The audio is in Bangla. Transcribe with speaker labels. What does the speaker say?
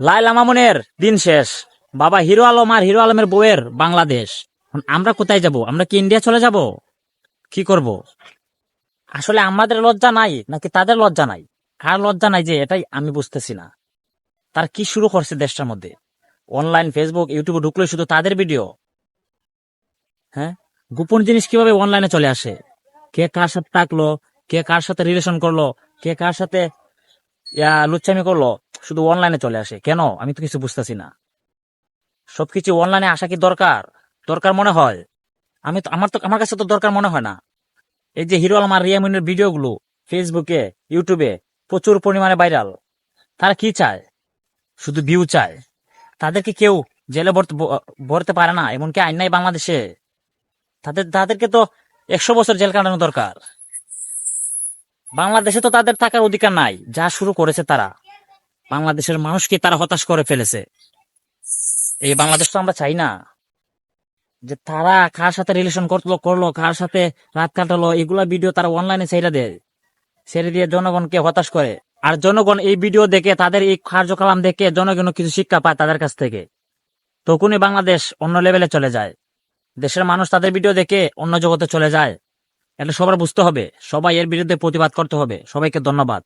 Speaker 1: লায়লা মামুনের দিন শেষ। বাবা হিরো আলম আর হিরো আলমের বউয়ের বাংলাদেশ। এখন আমরা কোথায় যাব? আমরা কি ইন্ডিয়া চলে যাব? কি করব? আসলে আমাদের লজ্জা নাই নাকি তাদের লজ্জা নাই? কার লজ্জা নাই যে এটাই আমি বুঝতেছি না। তার কি শুরু করছে দেশটার মধ্যে? অনলাইন ফেসবুক ইউটিউবে ঢুকলে শুধু তাদের ভিডিও। হ্যাঁ, গোপন জিনিস কিভাবে অনলাইনে চলে আসে? কে কার সাথে থাকলো, কে কার সাথে রিলেশন করলো, কে কার সাথে লুচ্চামি করলো, শুধু অনলাইনে চলে আসে কেন? আমি তো কিছু বুঝতেছি না। সবকিছু অনলাইনে আসা কি দরকার? দরকার মনে হয়? আমার কাছে তো দরকার মনে হয় না। এই যে হিরো আলম আর রিয়ামিনের ভিডিওগুলো ফেসবুকে ইউটিউবে প্রচুর পরিমাণে ভাইরাল। তারা কি চায়? শুধু ভিউ চায়। তাদেরকে কেউ জেলে ভরতে পারে না, এমনকি আইন নাই বাংলাদেশে। তাদেরকে তো 100 বছর জেল কাটানো দরকার। বাংলাদেশে তো তাদের থাকার অধিকার নাই। যা শুরু করেছে তারা, বাংলাদেশের মানুষকে তারা হতাশ করে ফেলেছে। এই বাংলাদেশ তো আমরা চাই না। যে তারা কার সাথে রিলেশন করলো কার সাথে রাত কাটালো, এগুলা ভিডিও তারা অনলাইনে ছেড়ে দেয়। ছেড়ে দিয়ে জনগণকে হতাশ করে। আর জনগণ এই ভিডিও দেখে, তাদের এই কার্যকলাপ দেখে জনগণ কিছু শিক্ষা পায় তাদের কাছ থেকে। তখনই বাংলাদেশ অন্য লেভেলে চলে যায়। দেশের মানুষ তাদের ভিডিও দেখে অন্য জগতে চলে যায়। এটা সবার বুঝতে হবে। সবাই এর বিরুদ্ধে প্রতিবাদ করতে হবে। সবাইকে ধন্যবাদ।